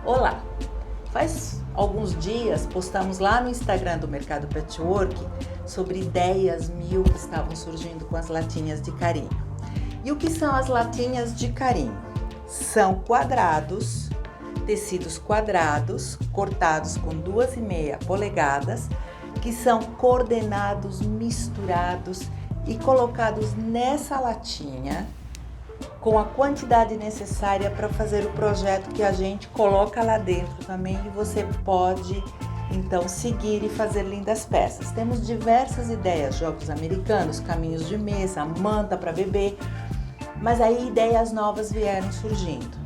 Olá! Faz alguns dias postamos lá no Instagram do Mercado Patchwork sobre ideias mil que estavam surgindo com as latinhas de carinho. E o que são as latinhas de carinho? São quadrados, tecidos quadrados, cortados com 2,5 polegadas, que são coordenados, misturados e colocados nessa latinha com a quantidade necessária para fazer o projeto que a gente coloca lá dentro também, e você pode então seguir e fazer lindas peças. Temos diversas ideias, jogos americanos, caminhos de mesa, manta para bebê, mas aí ideias novas vieram surgindo.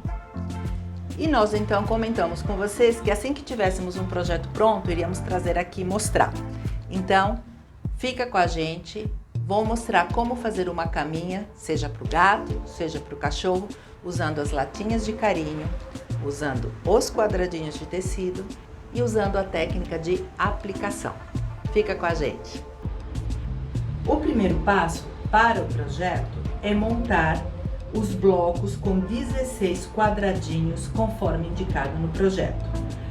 E nós então comentamos com vocês que assim que tivéssemos um projeto pronto, iríamos trazer aqui e mostrar. Então, fica com a gente. Vou mostrar como fazer uma caminha, seja para o gato, seja para o cachorro, usando as latinhas de carinho, usando os quadradinhos de tecido e usando a técnica de aplicação. Fica com a gente! O primeiro passo para o projeto é montar os blocos com 16 quadradinhos conforme indicado no projeto.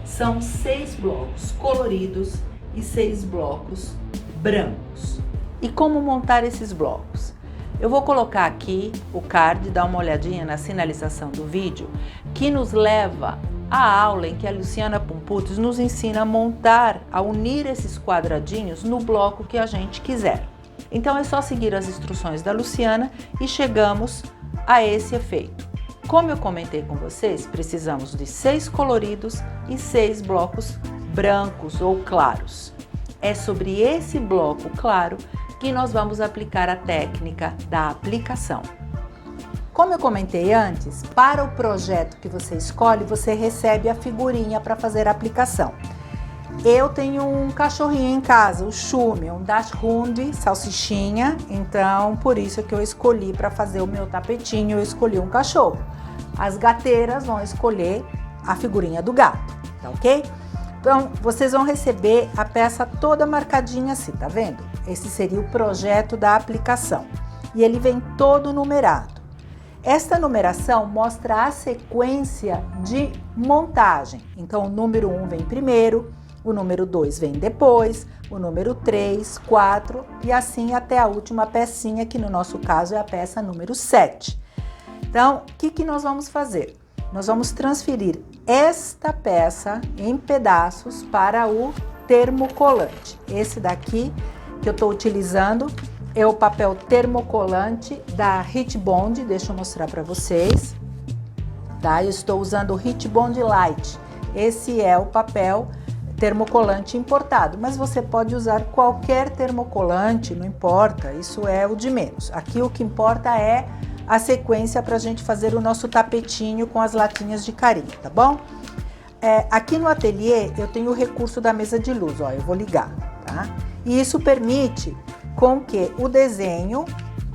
São 6 blocos coloridos e 6 blocos brancos. E como montar esses blocos? Eu vou colocar aqui o card, dá uma olhadinha na sinalização do vídeo, que nos leva à aula em que a Luciana Pumputis nos ensina a montar, a unir esses quadradinhos no bloco que a gente quiser. Então é só seguir as instruções da Luciana e chegamos a esse efeito. Como eu comentei com vocês, precisamos de 6 coloridos e 6 blocos brancos ou claros. É sobre esse bloco claro que nós vamos aplicar a técnica da aplicação. Como eu comentei antes, para o projeto que você escolhe, você recebe a figurinha para fazer a aplicação. Eu tenho um cachorrinho em casa, o Schumi, um Dachshund, salsichinha, então por isso que eu escolhi para fazer o meu tapetinho, eu escolhi um cachorro. As gateiras vão escolher a figurinha do gato, tá ok? Então, vocês vão receber a peça toda marcadinha assim, tá vendo? Esse seria o projeto da aplicação. E ele vem todo numerado. Esta numeração mostra a sequência de montagem. Então, o número 1 vem primeiro, o número 2 vem depois, o número 3, 4 e assim até a última pecinha, que no nosso caso é a peça número 7. Então, o que nós vamos fazer? Nós vamos transferir esta peça em pedaços para o termocolante. Esse daqui que eu estou utilizando é o papel termocolante da HitBond, deixa eu mostrar para vocês, tá? Eu estou usando o HitBond Light, esse é o papel termocolante importado, mas você pode usar qualquer termocolante, não importa, isso é o de menos. Aqui o que importa é a sequência para a gente fazer o nosso tapetinho com as latinhas de carinho, tá bom? Aqui no ateliê eu tenho o recurso da mesa de luz, ó, eu vou ligar, tá? E isso permite com que o desenho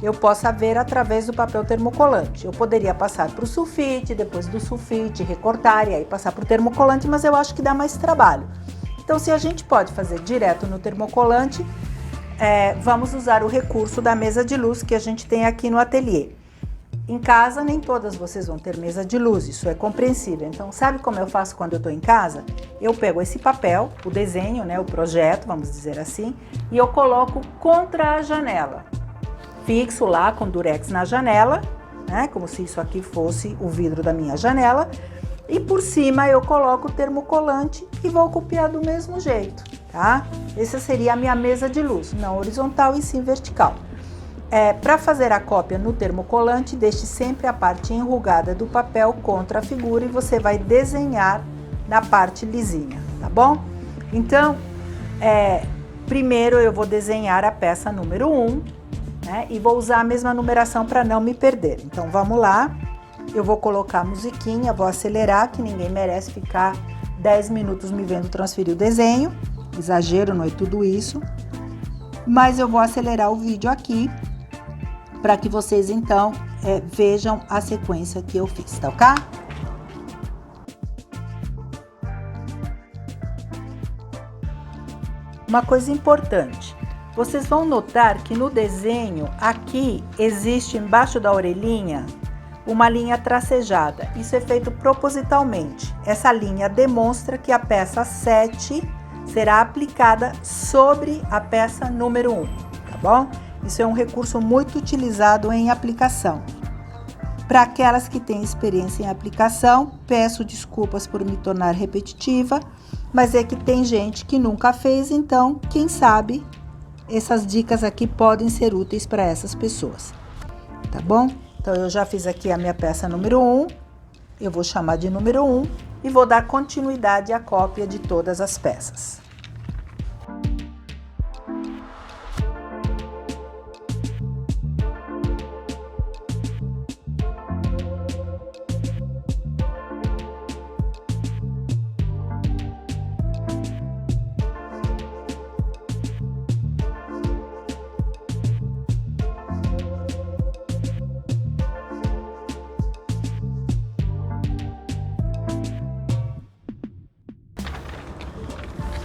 eu possa ver através do papel termocolante. Eu poderia passar para o sulfite, depois do sulfite recortar e aí passar para o termocolante, mas eu acho que dá mais trabalho. Então, se a gente pode fazer direto no termocolante, vamos usar o recurso da mesa de luz que a gente tem aqui no ateliê. Em casa, nem todas vocês vão ter mesa de luz, isso é compreensível. Então, sabe como eu faço quando eu estou em casa? Eu pego esse papel, o desenho, né, o projeto, vamos dizer assim, e eu coloco contra a janela. Fixo lá com durex na janela, né, como se isso aqui fosse o vidro da minha janela. E por cima eu coloco o termocolante e vou copiar do mesmo jeito, tá? Essa seria a minha mesa de luz, não horizontal e sim vertical. Para fazer a cópia no termocolante, deixe sempre a parte enrugada do papel contra a figura e você vai desenhar na parte lisinha, tá bom? Então, primeiro eu vou desenhar a peça número 1, né? E vou usar a mesma numeração para não me perder. Então, vamos lá. Eu vou colocar a musiquinha, vou acelerar, que ninguém merece ficar 10 minutos me vendo transferir o desenho. Exagero, não é tudo isso. Mas eu vou acelerar o vídeo aqui, para que vocês, então, vejam a sequência que eu fiz, tá ok? Uma coisa importante, vocês vão notar que no desenho, aqui, existe embaixo da orelhinha uma linha tracejada. Isso é feito propositalmente. Essa linha demonstra que a peça 7 será aplicada sobre a peça número 1, tá bom? Isso é um recurso muito utilizado em aplicação. Para aquelas que têm experiência em aplicação, peço desculpas por me tornar repetitiva, mas é que tem gente que nunca fez, então, quem sabe, essas dicas aqui podem ser úteis para essas pessoas, tá bom? Então, eu já fiz aqui a minha peça número 1, eu vou chamar de número 1 e vou dar continuidade à cópia de todas as peças.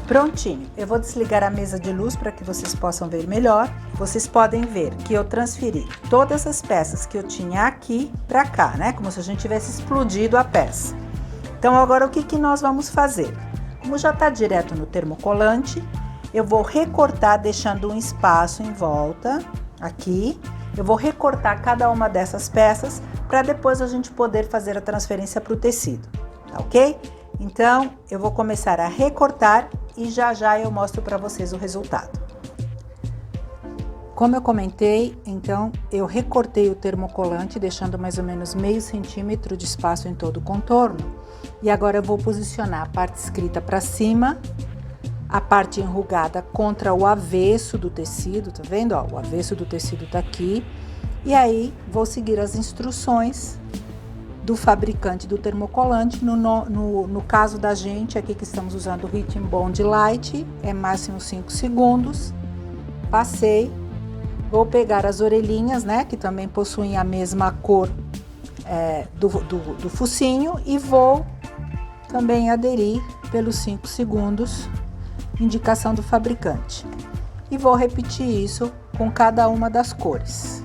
Prontinho, eu vou desligar a mesa de luz para que vocês possam ver melhor. Vocês podem ver que eu transferi todas as peças que eu tinha aqui para cá, né? Como se a gente tivesse explodido a peça. Então, agora o que nós vamos fazer? Como já está direto no termocolante, eu vou recortar deixando um espaço em volta aqui. Eu vou recortar cada uma dessas peças para depois a gente poder fazer a transferência para o tecido, tá ok? Então, eu vou começar a recortar e já já eu mostro para vocês o resultado. Como eu comentei, então, eu recortei o termocolante, deixando mais ou menos meio centímetro de espaço em todo o contorno. E agora eu vou posicionar a parte escrita para cima, a parte enrugada contra o avesso do tecido, tá vendo? Ó, o avesso do tecido tá aqui. E aí, vou seguir as instruções do fabricante do termocolante. No caso da gente, aqui que estamos usando o Heat Bond Light, é máximo 5 segundos. Passei. Vou pegar as orelhinhas, né, que também possuem a mesma cor do focinho, e vou também aderir pelos 5 segundos, indicação do fabricante. E vou repetir isso com cada uma das cores.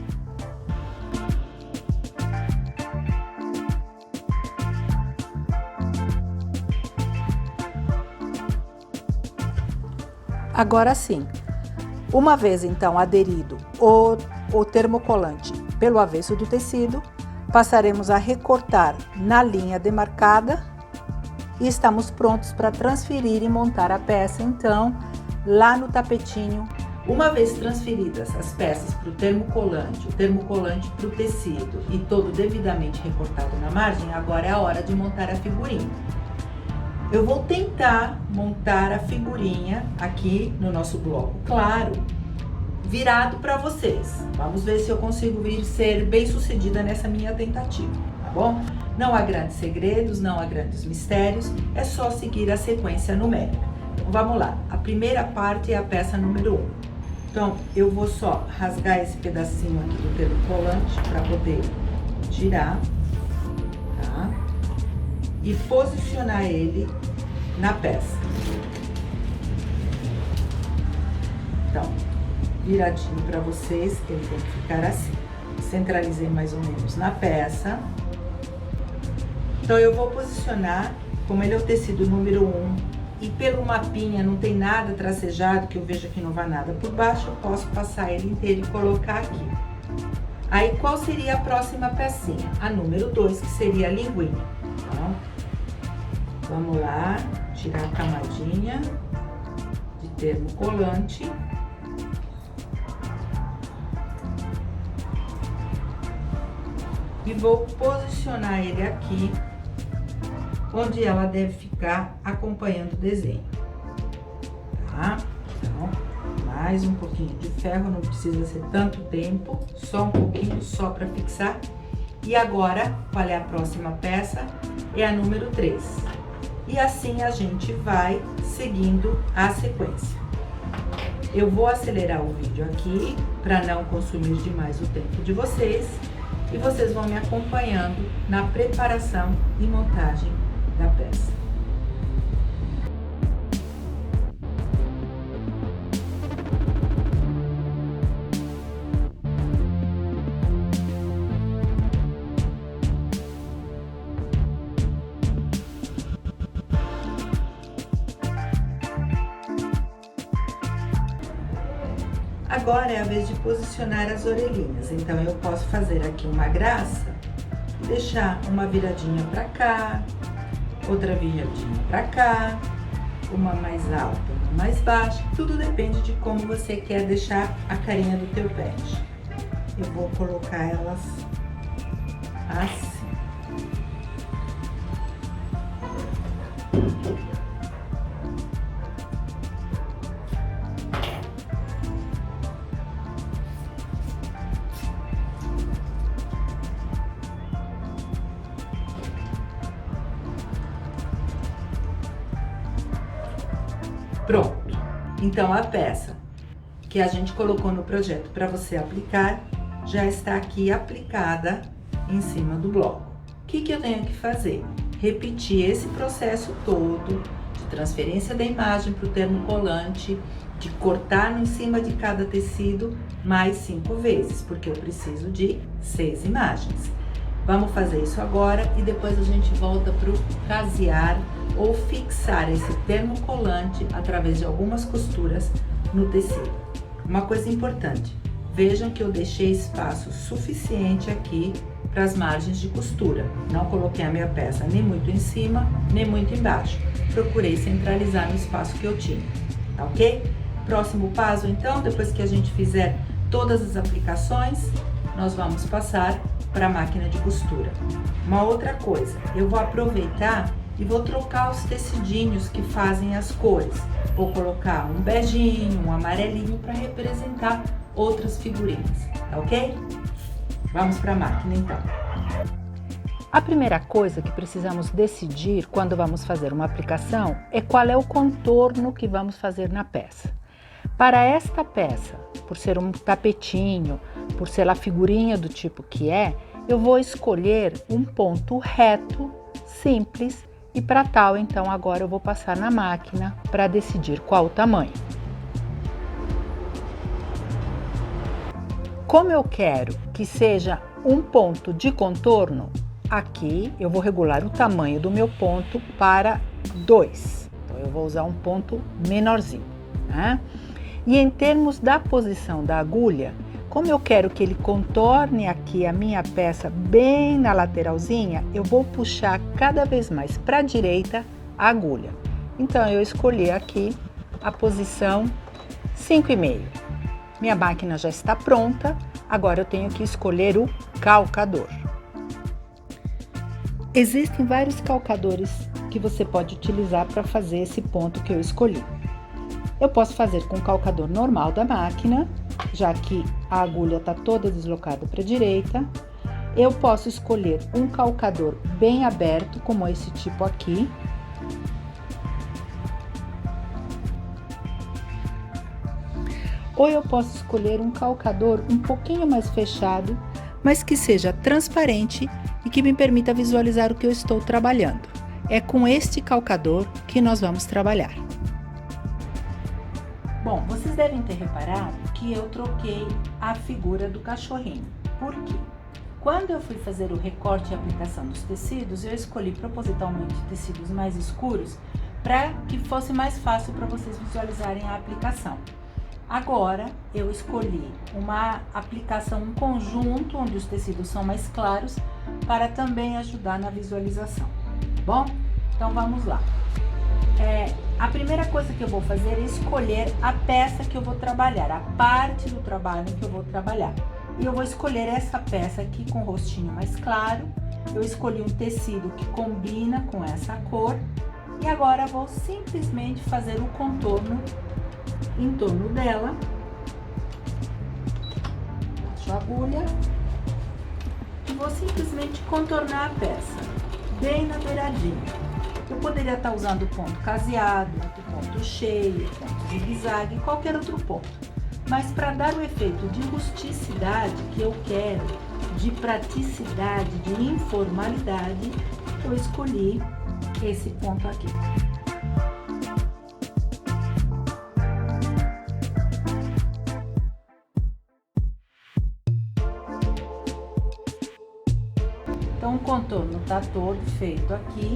Agora sim, uma vez então aderido o termocolante pelo avesso do tecido, passaremos a recortar na linha demarcada e estamos prontos para transferir e montar a peça então lá no tapetinho. Uma vez transferidas as peças para o termocolante para o tecido e todo devidamente recortado na margem, agora é a hora de montar a figurinha. Eu vou tentar montar a figurinha aqui no nosso bloco, claro, virado para vocês. Vamos ver se eu consigo ser bem sucedida nessa minha tentativa, tá bom? Não há grandes segredos, não há grandes mistérios, é só seguir a sequência numérica. Então, vamos lá. A primeira parte é a peça número 1. Então, eu vou só rasgar esse pedacinho aqui do termocolante para poder girar, tá? E posicionar ele na peça. Então, viradinho para vocês, ele tem que ficar assim. Centralizei mais ou menos na peça. Então, eu vou posicionar, como ele é o tecido número 1, e pelo mapinha não tem nada tracejado, que eu vejo que não vai nada por baixo, eu posso passar ele inteiro e colocar aqui. Aí, qual seria a próxima pecinha? A número 2, que seria a linguinha. Então, vamos lá, tirar a camadinha de termocolante. E vou posicionar ele aqui, onde ela deve ficar acompanhando o desenho, tá? Então, mais um pouquinho de ferro, não precisa ser tanto tempo, só um pouquinho, só para fixar. E agora, qual é a próxima peça? É a número 3. E assim a gente vai seguindo a sequência. Eu vou acelerar o vídeo aqui, para não consumir demais o tempo de vocês. E vocês vão me acompanhando na preparação e montagem da peça. Agora é a vez de posicionar as orelhinhas, então eu posso fazer aqui uma graça e deixar uma viradinha para cá, outra viradinha para cá, uma mais alta, uma mais baixa, tudo depende de como você quer deixar a carinha do teu pet. Eu vou colocar elas assim. Pronto. Então a peça que a gente colocou no projeto para você aplicar já está aqui aplicada em cima do bloco. O que eu tenho que fazer? Repetir esse processo todo de transferência da imagem para o termocolante, de cortar em cima de cada tecido mais 5 vezes, porque eu preciso de 6 imagens. Vamos fazer isso agora e depois a gente volta para o casear ou fixar esse termocolante através de algumas costuras no tecido. Uma coisa importante, vejam que eu deixei espaço suficiente aqui para as margens de costura. Não coloquei a minha peça nem muito em cima, nem muito embaixo. Procurei centralizar no espaço que eu tinha, tá ok? Próximo passo, então, depois que a gente fizer todas as aplicações, nós vamos passar para a máquina de costura. Uma outra coisa, eu vou aproveitar e vou trocar os tecidinhos que fazem as cores. Vou colocar um beijinho, um amarelinho para representar outras figurinhas, tá ok? Vamos para a máquina então. A primeira coisa que precisamos decidir quando vamos fazer uma aplicação é qual é o contorno que vamos fazer na peça. Para esta peça, por ser um tapetinho, por ser a figurinha do tipo que é, eu vou escolher um ponto reto, simples, e para tal, então, agora eu vou passar na máquina para decidir qual o tamanho. Como eu quero que seja um ponto de contorno, aqui eu vou regular o tamanho do meu ponto para 2. Então, eu vou usar um ponto menorzinho, né? E em termos da posição da agulha, como eu quero que ele contorne aqui a minha peça bem na lateralzinha, eu vou puxar cada vez mais para a direita a agulha. Então, eu escolhi aqui a posição 5,5. Minha máquina já está pronta, agora eu tenho que escolher o calcador. Existem vários calcadores que você pode utilizar para fazer esse ponto que eu escolhi. Eu posso fazer com o calcador normal da máquina, já que a agulha está toda deslocada para a direita. Eu posso escolher um calcador bem aberto, como esse tipo aqui. Ou eu posso escolher um calcador um pouquinho mais fechado, mas que seja transparente e que me permita visualizar o que eu estou trabalhando. É com este calcador que nós vamos trabalhar. Bom, vocês devem ter reparado que eu troquei a figura do cachorrinho. Por quê? Quando eu fui fazer o recorte e aplicação dos tecidos, eu escolhi propositalmente tecidos mais escuros para que fosse mais fácil para vocês visualizarem a aplicação. Agora, eu escolhi uma aplicação, um conjunto onde os tecidos são mais claros para também ajudar na visualização. Bom, então vamos lá. A primeira coisa que eu vou fazer é escolher a peça que eu vou trabalhar, a parte do trabalho que eu vou trabalhar. E eu vou escolher essa peça aqui com o rostinho mais claro. Eu escolhi um tecido que combina com essa cor. E agora vou simplesmente fazer o contorno em torno dela. Baixo a agulha. E vou simplesmente contornar a peça, bem na beiradinha. Eu poderia estar usando ponto caseado, ponto cheio, ponto zigue-zague, qualquer outro ponto. Mas para dar o efeito de rusticidade que eu quero, de praticidade, de informalidade, eu escolhi esse ponto aqui. Então, o contorno está todo feito aqui.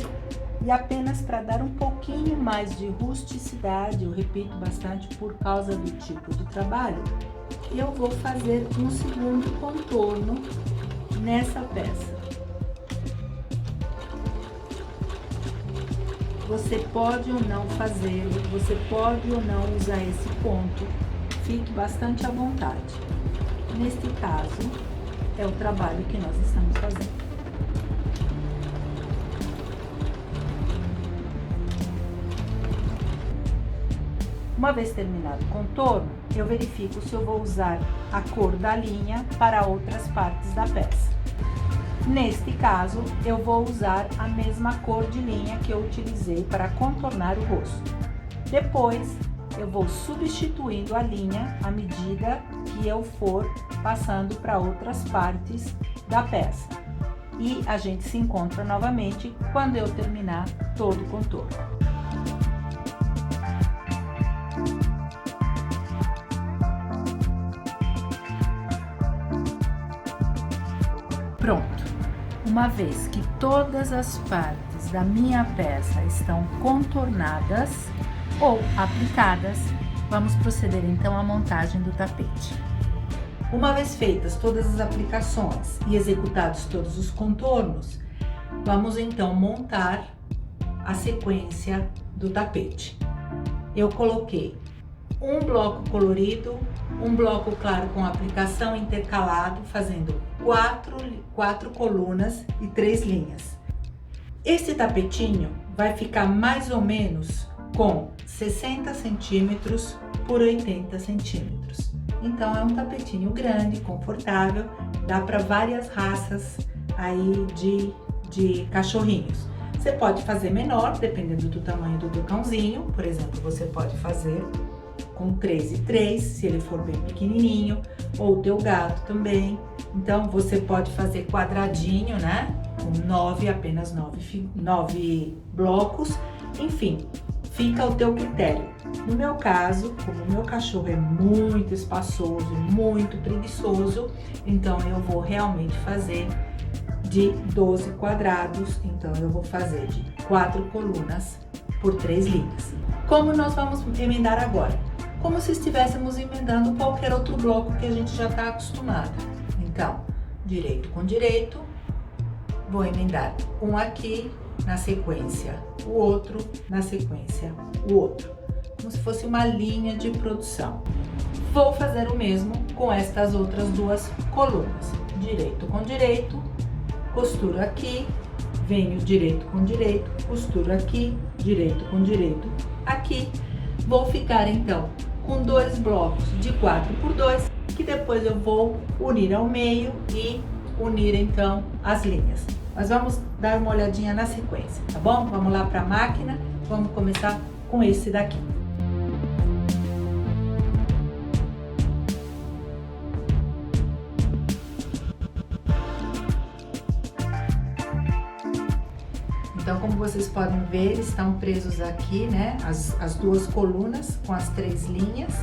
E apenas para dar um pouquinho mais de rusticidade, eu repito bastante por causa do tipo de trabalho, eu vou fazer um segundo contorno nessa peça. Você pode ou não fazê-lo, você pode ou não usar esse ponto, fique bastante à vontade. Neste caso, é o trabalho que nós estamos fazendo. Uma vez terminado o contorno, eu verifico se eu vou usar a cor da linha para outras partes da peça. Neste caso, eu vou usar a mesma cor de linha que eu utilizei para contornar o rosto. Depois, eu vou substituindo a linha à medida que eu for passando para outras partes da peça. E a gente se encontra novamente quando eu terminar todo o contorno. Pronto! Uma vez que todas as partes da minha peça estão contornadas ou aplicadas, vamos proceder então à montagem do tapete. Uma vez feitas todas as aplicações e executados todos os contornos, vamos então montar a sequência do tapete. Eu coloquei um bloco colorido, um bloco claro com aplicação intercalado, fazendo quatro colunas e 3 linhas. Esse tapetinho vai ficar mais ou menos com 60 centímetros por 80 centímetros. Então é um tapetinho grande, confortável, dá para várias raças aí de cachorrinhos. Você pode fazer menor, dependendo do tamanho do teu cãozinho. Por exemplo, você pode fazer com 3 e 3, se ele for bem pequenininho, ou o teu gato também. Então, você pode fazer quadradinho, né? Com apenas 9 blocos. Enfim, fica ao teu critério. No meu caso, como o meu cachorro é muito espaçoso, muito preguiçoso, então eu vou realmente fazer de 12 quadrados. Então, eu vou fazer de 4 colunas por 3 linhas. Como nós vamos emendar agora? Como se estivéssemos emendando qualquer outro bloco que a gente já está acostumado. Então, direito com direito, vou emendar um aqui, na sequência o outro, na sequência o outro, como se fosse uma linha de produção. Vou fazer o mesmo com estas outras 2 colunas, direito com direito, costuro aqui, venho direito com direito, costuro aqui, direito com direito, aqui. Vou ficar então com 2 blocos de 4 por 2, que depois eu vou unir ao meio e unir então as linhas. Mas vamos dar uma olhadinha na sequência, tá bom? Vamos lá para a máquina, vamos começar com esse daqui. Então, como vocês podem ver, estão presos aqui, né, as 2 colunas com as 3 linhas.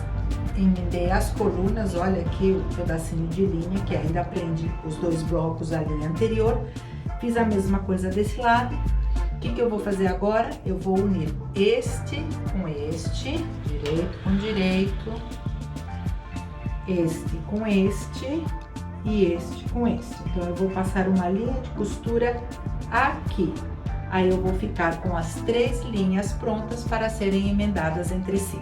Emendei as colunas, olha aqui o pedacinho de linha que ainda prende os 2 blocos da linha anterior. Fiz a mesma coisa desse lado. O que eu vou fazer agora? Eu vou unir este com este, direito com direito, este com este e este com este. Então, eu vou passar uma linha de costura aqui. Aí eu vou ficar com as 3 linhas prontas para serem emendadas entre si.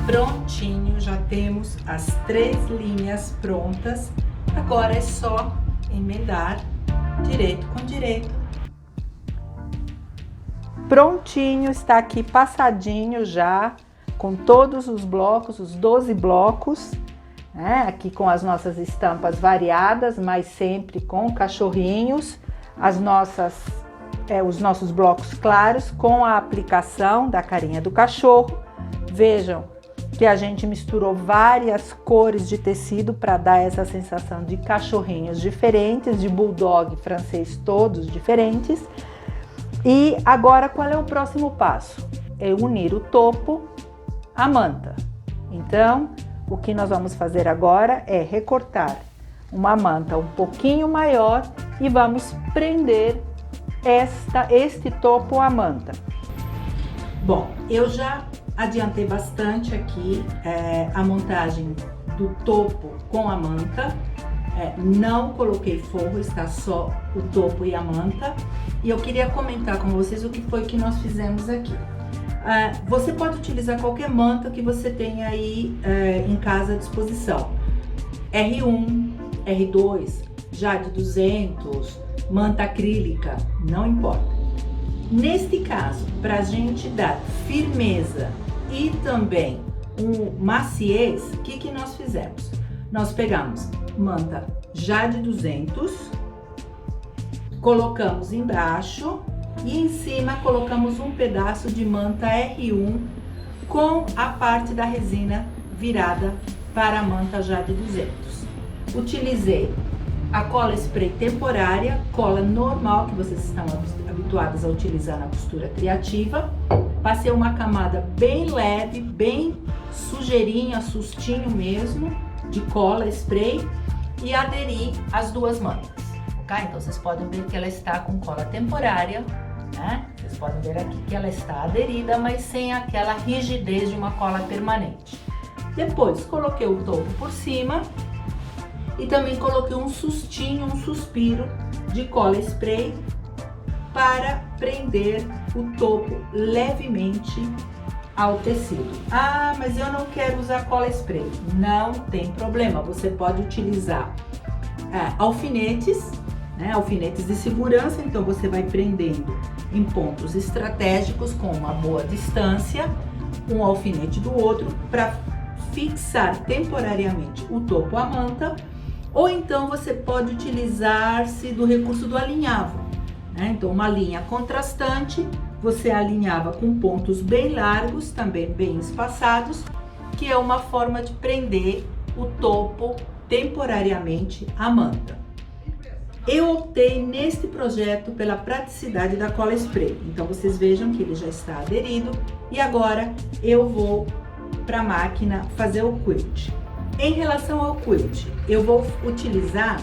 Prontinho, já temos as 3 linhas prontas. Agora é só emendar direito com direito. Prontinho, está aqui passadinho já, com todos os blocos, os 12 blocos, né? Aqui com as nossas estampas variadas, mas sempre com cachorrinhos, os nossos blocos claros com a aplicação da carinha do cachorro. Vejam que a gente misturou várias cores de tecido para dar essa sensação de cachorrinhos diferentes, de bulldog francês, todos diferentes. E agora, qual é o próximo passo? É unir o topo à manta. Então, o que nós vamos fazer agora é recortar uma manta um pouquinho maior e vamos prender este topo à manta. Bom, eu já adiantei bastante aqui a montagem do topo com a manta. Não coloquei forro, está só o topo e a manta. E eu queria comentar com vocês o que foi que nós fizemos aqui. Você pode utilizar qualquer manta que você tenha aí em casa à disposição. R1, R2, Jade 200, manta acrílica, não importa. Neste caso, para a gente dar firmeza e também maciez, o que nós fizemos? Nós pegamos manta Jade 200, colocamos embaixo e em cima colocamos um pedaço de manta R1 com a parte da resina virada para a manta Jade 200. Utilizei a cola spray temporária, cola normal que vocês estão habituadas a utilizar na costura criativa. Passei uma camada bem leve, bem sujeirinha, sustinho mesmo, de cola spray e aderi as duas mantas, ok? Então vocês podem ver que ela está com cola temporária, né? Vocês podem ver aqui que ela está aderida, mas sem aquela rigidez de uma cola permanente. Depois coloquei o topo por cima e também coloquei um sustinho, um suspiro de cola spray para prender o topo levemente ao tecido. Ah, mas eu não quero usar cola spray. Não tem problema, você pode utilizar alfinetes, né? Alfinetes de segurança, então você vai prendendo em pontos estratégicos com uma boa distância, um alfinete do outro, para fixar temporariamente o topo à manta. Ou então você pode utilizar-se do recurso do alinhavo, né? Então uma linha contrastante, você alinhava com pontos bem largos, também bem espaçados, que é uma forma de prender o topo temporariamente à manta. Eu optei neste projeto pela praticidade da cola spray, então vocês vejam que ele já está aderido e agora eu vou para a máquina fazer o quilt. Em relação ao quilt, eu vou utilizar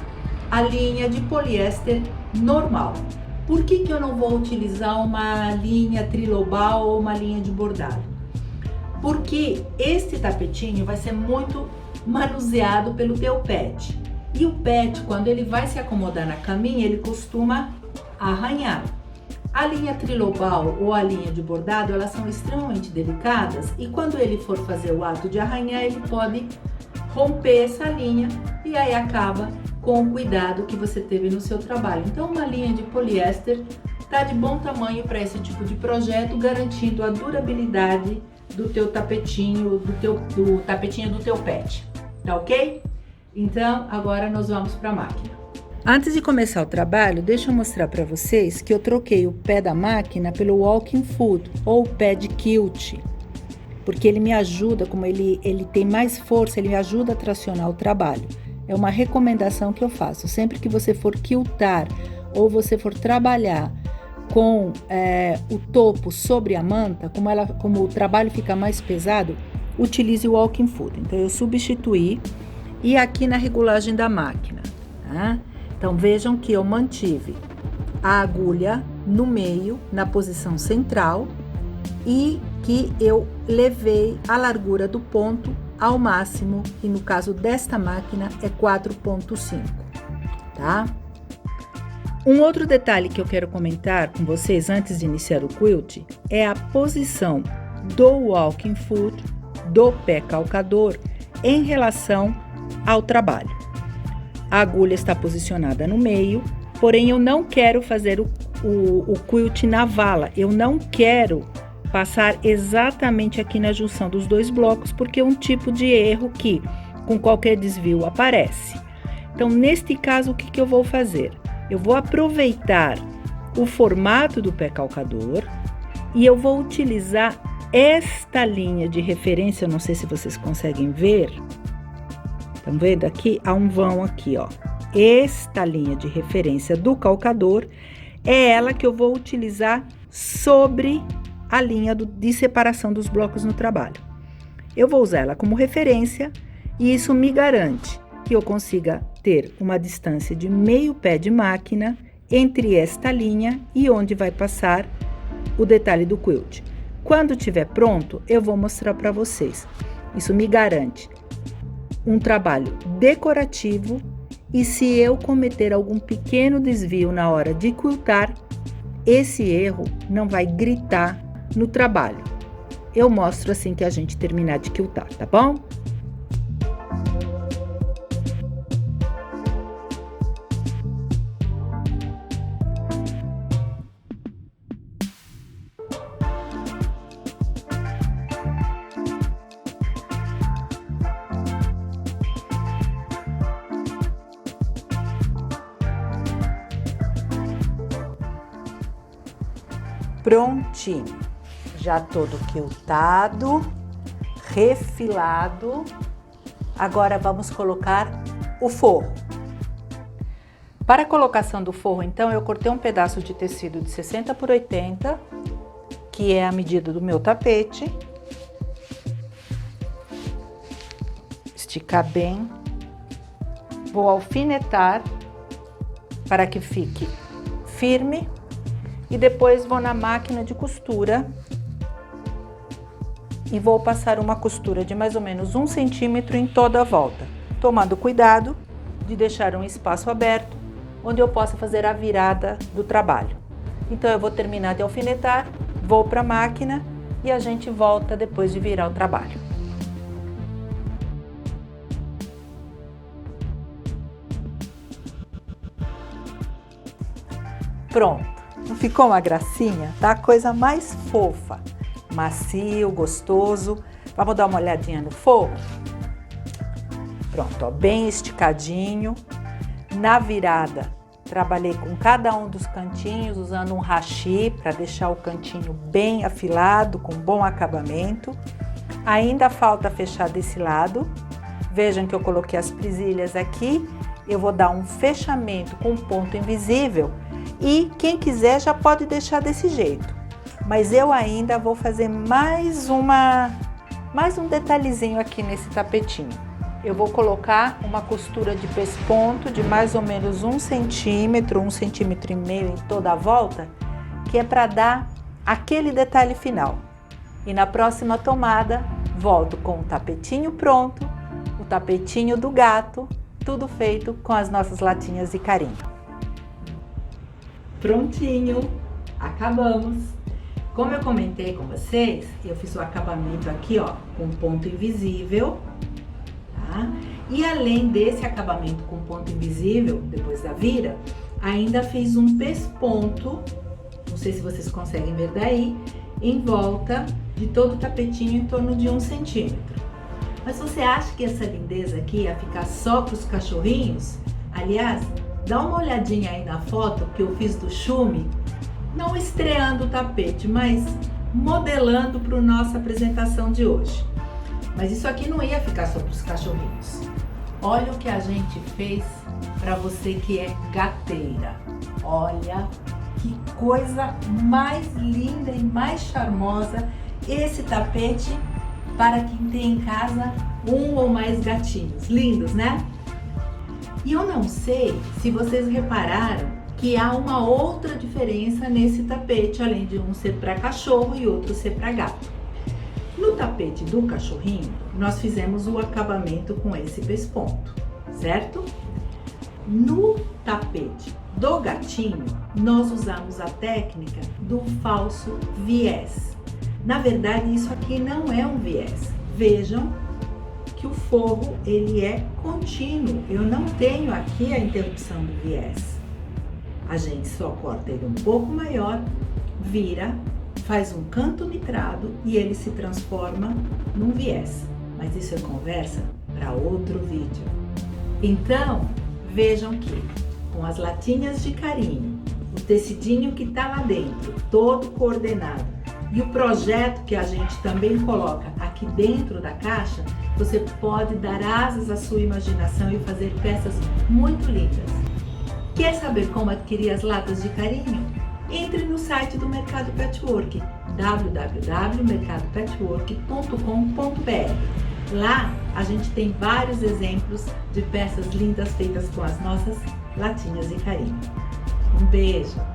a linha de poliéster normal. Por que eu não vou utilizar uma linha trilobal ou uma linha de bordado? Porque este tapetinho vai ser muito manuseado pelo teu pet. E o pet, quando ele vai se acomodar na caminha, ele costuma arranhar. A linha trilobal ou a linha de bordado, elas são extremamente delicadas e quando ele for fazer o ato de arranhar, ele pode romper essa linha e aí acaba com o cuidado que você teve no seu trabalho. Então uma linha de poliéster tá de bom tamanho para esse tipo de projeto, garantindo a durabilidade do teu tapetinho, do tapetinho do teu pet, tá ok? Então agora nós vamos para a máquina. Antes de começar o trabalho, deixa eu mostrar para vocês que eu troquei o pé da máquina pelo walking foot ou pé de quilt, porque ele me ajuda, como ele tem mais força, ele me ajuda a tracionar o trabalho. É uma recomendação que eu faço. Sempre que você for quiltar ou você for trabalhar com o topo sobre a manta, como o trabalho fica mais pesado, utilize o walking foot. Então eu substituí e aqui na regulagem da máquina, tá? Então vejam que eu mantive a agulha no meio, na posição central, e que eu levei a largura do ponto ao máximo, e no caso desta máquina é 4,5, tá? Um outro detalhe que eu quero comentar com vocês antes de iniciar o quilt é a posição do walking foot, do pé calcador, em relação ao trabalho. A agulha está posicionada no meio, porém eu não quero fazer o quilt na vala, eu não quero passar exatamente aqui na junção dos dois blocos, porque é um tipo de erro que com qualquer desvio aparece. Então, neste caso, o que eu vou fazer? Eu vou aproveitar o formato do pé calcador e eu vou utilizar esta linha de referência, não sei se vocês conseguem ver. Estão vendo aqui? Há um vão aqui, ó. Esta linha de referência do calcador é ela que eu vou utilizar sobre a linha de separação dos blocos no trabalho. Eu vou usar ela como referência E isso me garante que eu consiga ter uma distância de meio pé de máquina entre esta linha e onde vai passar o detalhe do quilt. Quando estiver pronto, eu vou mostrar para vocês. Isso me garante um trabalho decorativo e se eu cometer algum pequeno desvio na hora de quiltar, esse erro não vai gritar no trabalho. Eu mostro assim que a gente terminar de quiltar, tá bom? Prontinho, já todo quiltado, refilado. Agora vamos colocar o forro. Para a colocação do forro, então, eu cortei um pedaço de tecido de 60 por 80, que é a medida do meu tapete. Esticar bem. Vou alfinetar para que fique firme. E depois vou na máquina de costura e vou passar uma costura de mais ou menos 1 centímetro em toda a volta, tomando cuidado de deixar um espaço aberto onde eu possa fazer a virada do trabalho. Então eu vou terminar de alfinetar, vou para a máquina e a gente volta depois de virar o trabalho. Pronto! Não ficou uma gracinha? Tá a coisa mais fofa, macio, gostoso. Vamos dar uma olhadinha no forro? Pronto, ó, bem esticadinho. Na virada, trabalhei com cada um dos cantinhos, usando um hashi para deixar o cantinho bem afilado, com bom acabamento. Ainda falta fechar desse lado. Vejam que eu coloquei as presilhas aqui. Eu vou dar um fechamento com ponto invisível. E quem quiser já pode deixar desse jeito, mas eu ainda vou fazer mais um detalhezinho aqui nesse tapetinho. Eu vou colocar uma costura de pesponto de mais ou menos 1 centímetro, 1,5 centímetros em toda a volta, que é para dar aquele detalhe final. E na próxima tomada, volto com o tapetinho pronto, o tapetinho do gato, tudo feito com as nossas latinhas de carinho. Prontinho, acabamos. Como eu comentei com vocês, eu fiz o acabamento aqui, ó, com ponto invisível, tá? E além desse acabamento com ponto invisível, depois da vira, ainda fiz um pesponto, não sei se vocês conseguem ver daí, em volta de todo o tapetinho em torno de 1 centímetro. Mas você acha que essa lindeza aqui ia ficar só para os cachorrinhos? Aliás, dá uma olhadinha aí na foto que eu fiz do Chumi, não estreando o tapete, mas modelando para a nossa apresentação de hoje. Mas isso aqui não ia ficar só para os cachorrinhos. Olha o que a gente fez para você que é gateira. Olha que coisa mais linda e mais charmosa esse tapete para quem tem em casa um ou mais gatinhos. Lindos, né? E eu não sei se vocês repararam que há uma outra diferença nesse tapete, além de um ser para cachorro e outro ser para gato. No tapete do cachorrinho, nós fizemos o acabamento com esse pesponto, certo? No tapete do gatinho, nós usamos a técnica do falso viés. Na verdade, isso aqui não é um viés. Vejam que o forro ele é contínuo, eu não tenho aqui a interrupção do viés. A gente só corta ele um pouco maior, vira, faz um canto nitrado e ele se transforma num viés. Mas isso é conversa para outro vídeo. Então, vejam que com as latinhas de carinho, o tecidinho que está lá dentro, todo coordenado, e o projeto que a gente também coloca aqui dentro da caixa, você pode dar asas à sua imaginação e fazer peças muito lindas. Quer saber como adquirir as latas de carinho? Entre no site do Mercado Patchwork, www.mercadopatchwork.com.br. Lá a gente tem vários exemplos de peças lindas feitas com as nossas latinhas de carinho. Um beijo!